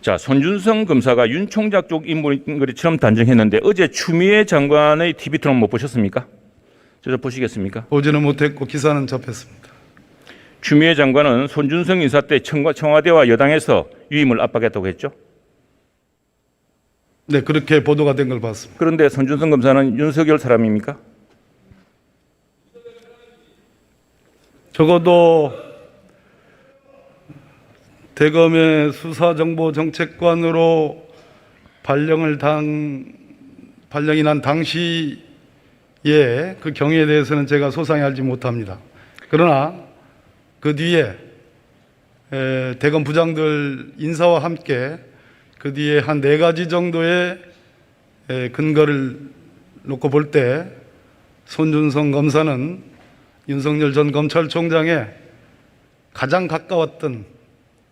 자, 손준성 검사가 윤 총장 쪽 인물인 것처럼 단정했는데 어제 추미애 장관의 TV 토론 못 보셨습니까? 저 보시겠습니까? 보지는 못했고 기사는 접했습니다. 추미애 장관은 손준성 인사 때 청와대와 여당에서 유임을 압박했다고 했죠. 네, 그렇게 보도가 된 걸 봤습니다. 그런데 손준성 검사는 윤석열 사람입니까? 적어도 대검의 수사정보정책관으로 발령이 난 당시에 그 경위에 대해서는 제가 소상히 알지 못합니다. 그러나 그 뒤에 대검 부장들 인사와 함께 그 뒤에 한 4가지 정도의 근거를 놓고 볼 때 손준성 검사는 윤석열 전 검찰총장에 가장 가까웠던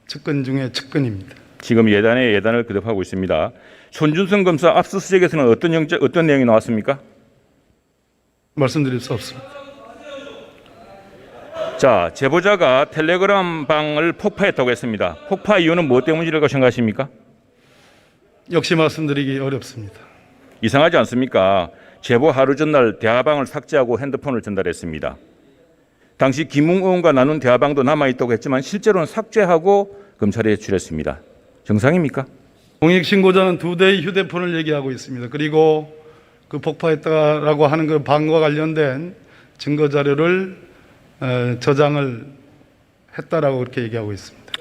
측근 중에 측근입니다. 지금 예단을 거듭하고 있습니다. 손준성 검사 압수수색에서는 어떤 내용이 나왔습니까? 말씀드릴 수 없습니다. 자, 제보자가 텔레그램 방을 폭파했다고 했습니다. 폭파 이유는 무엇 때문이라고 생각하십니까? 역시 말씀드리기 어렵습니다. 이상하지 않습니까? 제보 하루 전날 대화방을 삭제하고 핸드폰을 전달했습니다. 당시 김웅 의원과 나눈 대화방도 남아있다고 했지만 실제로는 삭제하고 검찰에 제출했습니다. 정상입니까? 공익신고자는 2대의 휴대폰을 얘기하고 있습니다. 그리고 그 폭파했다라고 하는 그 방과 관련된 증거 자료를 저장을 했다라고 그렇게 얘기하고 있습니다.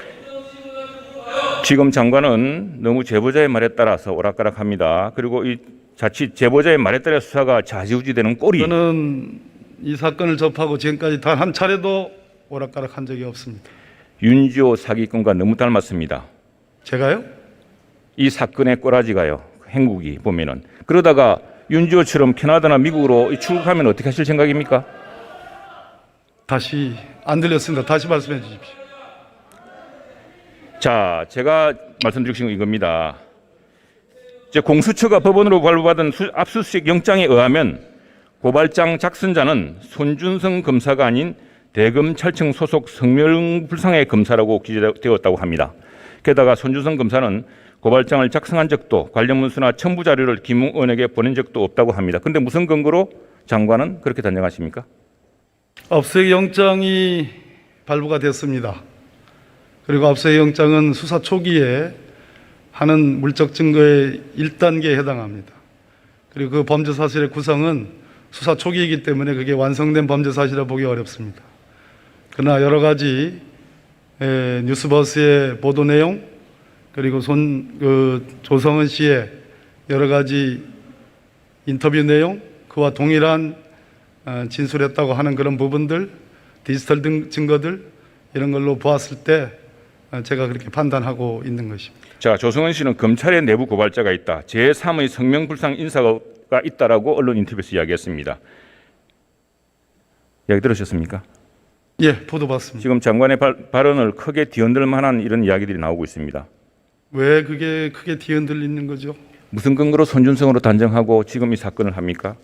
지금 장관은 너무 제보자의 말에 따라서 오락가락합니다. 그리고 이 자칫 제보자의 말에 따라 수사가 좌지우지되는 꼴이. 저는 이 사건을 접하고 지금까지 단 한 차례도 오락가락한 적이 없습니다. 윤지호 사기꾼과 너무 닮았습니다. 제가요? 이 사건의 꼬라지가요. 행국이 보면은. 그러다가 윤지호처럼 캐나다나 미국으로 출국하면 어떻게 하실 생각입니까? 다시 안 들렸습니다. 다시 말씀해 주십시오. 자, 제가 말씀드리고 싶은 건 이겁니다. 이제 공수처가 법원으로 발부받은 압수수색 영장에 의하면 고발장 작성자는 손준성 검사가 아닌 대검찰청 소속 성명불상의 검사라고 기재되었다고 합니다. 게다가 손준성 검사는 고발장을 작성한 적도 관련 문서나 첨부 자료를 김웅 의원에게 보낸 적도 없다고 합니다. 그런데 무슨 근거로 장관은 그렇게 단정하십니까? 압수수색 영장이 발부가 됐습니다. 그리고 압수수색 영장은 수사 초기에 하는 물적 증거의 1단계에 해당합니다. 그리고 그 범죄 사실의 구성은 수사 초기이기 때문에 그게 완성된 범죄 사실이라 보기 어렵습니다. 그러나 여러 가지 뉴스버스의 보도 내용 그리고 조성은 씨의 여러 가지 인터뷰 내용 그와 동일한 진술했다고 하는 그런 부분들 디지털 증거들 이런 걸로 보았을 때 제가 그렇게 판단하고 있는 것입니다. 자, 조성은 씨는 검찰의 내부 고발자가 있다. 제3의 성명불상 인사가 있다라고 언론 인터뷰에서 이야기했습니다. 이야기 들으셨습니까? 예, 보도 봤습니다. 지금 장관의 발언을 크게 뒤흔들 만한 이런 이야기들이 나오고 있습니다. 왜 그게 크게 뒤흔들리는 거죠? 무슨 근거로 손준성으로 단정하고 지금 이 사건을 합니까?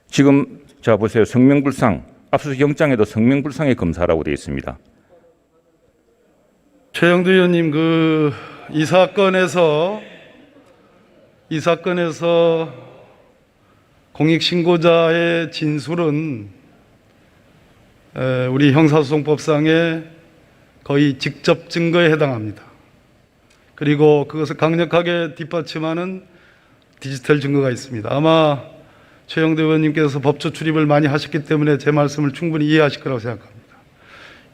지금 자 보세요. 성명불상 압수수색 영장에도 성명불상의 검사라고 되어 있습니다. 최영두 의원님 이 사건에서 공익신고자의 진술은 우리 형사소송법상의 거의 직접 증거에 해당합니다. 그리고 그것을 강력하게 뒷받침하는 디지털 증거가 있습니다. 아마 최영두 의원님께서 법조 출입을 많이 하셨기 때문에 제 말씀을 충분히 이해하실 거라고 생각합니다.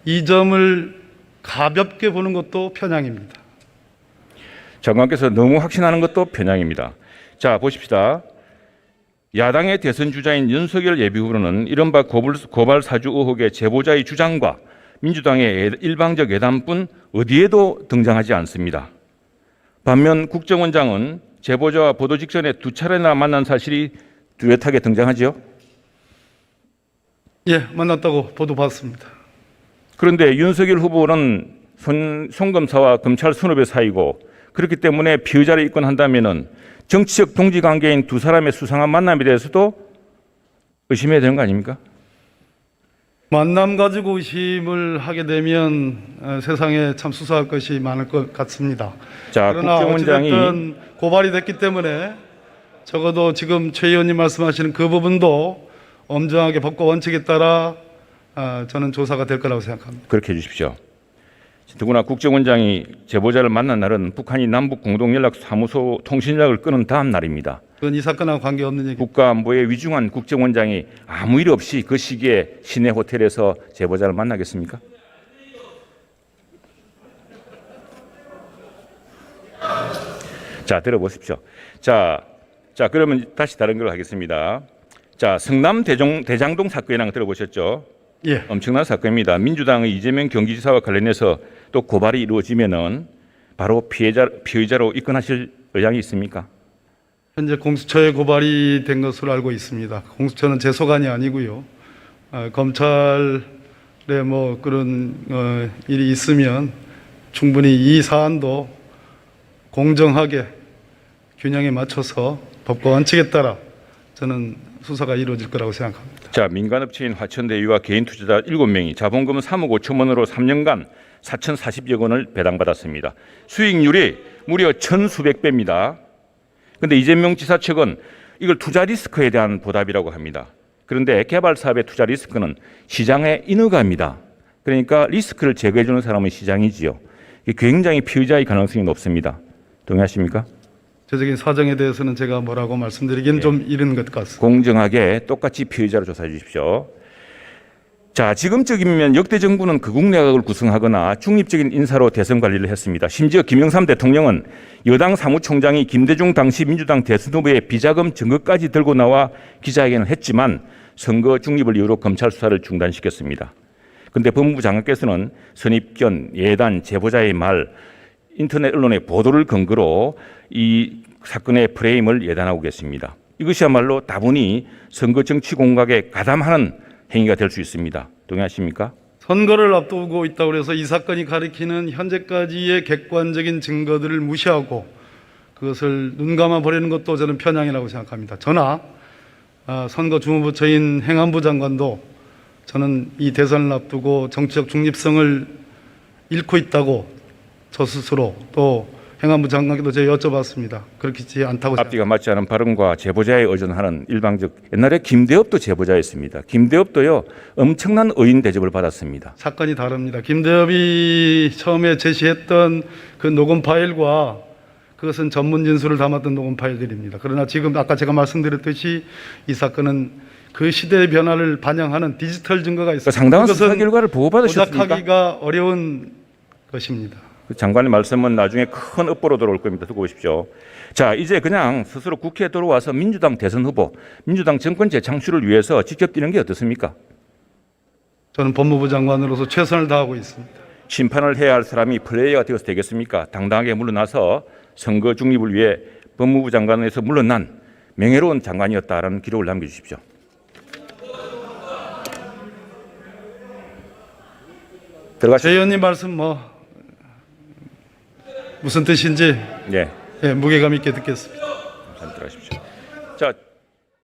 이 점을 가볍게 보는 것도 편향입니다. 장관께서 너무 확신하는 것도 편향입니다. 자, 보십시다. 야당의 대선 주자인 윤석열 예비후보는 이른바 고발 사주 의혹의 제보자의 주장과 민주당의 일방적 예단뿐 어디에도 등장하지 않습니다. 반면 국정원장은 제보자와 보도 직전에 2차례나 만난 사실이 뚜렷하게 등장하지요. 예, 만났다고 보도 봤습니다. 그런데 윤석열 후보는 손 검사와 검찰 선후배 사이고 그렇기 때문에 피의자를 입건한다면은 정치적 동지 관계인 두 사람의 수상한 만남에 대해서도 의심해야 되는 거 아닙니까? 만남 가지고 의심을 하게 되면 세상에 참 수사할 것이 많을 것 같습니다. 자, 그러나 국정원장이 어찌됐든 고발이 됐기 때문에 적어도 지금 최 의원님 말씀하시는 그 부분도 엄정하게 법과 원칙에 따라 저는 조사가 될 거라고 생각합니다. 그렇게 해주십시오. 더구나 국정원장이 제보자를 만난 날은 북한이 남북 공동연락사무소 통신연락을 끊은 다음 날입니다. 그건 이 사건하고 관계없는 얘기. 국가안보에 위중한 국정원장이 아무 일 없이 그 시기에 시내 호텔에서 제보자를 만나겠습니까? 자, 들어보십시오. 자, 그러면 다시 다른 걸 하겠습니다. 자, 성남 대장동 사건이랑 들어보셨죠? 예. 엄청난 사건입니다. 민주당의 이재명 경기지사와 관련해서 또 고발이 이루어지면은 바로 피의자로 입건하실 의향이 있습니까? 현재 공수처에 고발이 된 것으로 알고 있습니다. 공수처는 제 소관이 아니고요. 검찰에 뭐 그런 일이 있으면 충분히 이 사안도 공정하게 균형에 맞춰서 법과 원칙에 따라 저는 수사가 이루어질 거라고 생각합니다. 자, 민간업체인 화천대유와 개인 투자자 7명이 자본금 3억 5천 원으로 3년간 4,040억 원을 배당받았습니다. 수익률이 무려 천수백 배입니다. 그런데 이재명 지사 측은 이걸 투자 리스크에 대한 보답이라고 합니다. 그런데 개발 사업의 투자 리스크는 시장에 인허가입니다. 그러니까 리스크를 제거해 주는 사람은 시장이지요. 굉장히 피의자의 가능성이 높습니다. 동의하십니까? 구체적인 사정에 대해서는 제가 뭐라고 말씀드리기는 좀 이른 것 같습니다. 공정하게 똑같이 피의자로 조사해 주십시오. 자, 지금쯤이면 역대 정부는 극우 내각을 구성하거나 중립적인 인사로 대선 관리를 했습니다. 심지어 김영삼 대통령은 여당 사무총장이 김대중 당시 민주당 대선 후보의 비자금 증거까지 들고 나와 기자회견을 했지만 선거 중립을 이유로 검찰 수사를 중단시켰습니다. 그런데 법무부 장관께서는 선입견, 예단, 제보자의 말, 인터넷 언론의 보도를 근거로 이 사건의 프레임을 예단하고 계십니다. 이것이야말로 다분히 선거 정치 공각에 가담하는 행위가 될 수 있습니다. 동의하십니까? 선거를 앞두고 있다고 해서 이 사건이 가리키는 현재까지의 객관적인 증거들을 무시하고 그것을 눈감아 버리는 것도 저는 편향이라고 생각합니다. 저나 선거 주무부처인 행안부 장관도 저는 이 대선을 앞두고 정치적 중립성을 잃고 있다고 저 스스로 또 행안부 장관께도 제가 여쭤봤습니다. 그렇지 않다고 앞뒤가 맞지 않은 발언과 제보자에 의존하는 일방적. 옛날에 김대엽도 제보자였습니다. 김대엽도요 엄청난 의인 대접을 받았습니다. 사건이 다릅니다. 김대엽이 처음에 제시했던 그 녹음 파일과 그것은 전문 진술을 담았던 녹음 파일들입니다. 그러나 지금 아까 제가 말씀드렸듯이 이 사건은 그 시대의 변화를 반영하는 디지털 증거가 있습니다. 상당한 수사 결과를 보고받으셨습니까? 조작하기가 어려운 것입니다. 장관의 말씀은 나중에 큰 업보로 들어올 겁니다. 듣고 보십시오. 자, 이제 그냥 스스로 국회에 들어와서 민주당 대선 후보, 민주당 정권 재창출을 위해서 직접 뛰는 게 어떻습니까? 저는 법무부 장관으로서 최선을 다하고 있습니다. 심판을 해야 할 사람이 플레이어가 되어서 되겠습니까? 당당하게 물러나서 선거 중립을 위해 법무부 장관에서 물러난 명예로운 장관이었다라는 기록을 남겨주십시오. 제 의원님 말씀 무슨 뜻인지 네. 무게감 있게 듣겠습니다. 들어가십시오.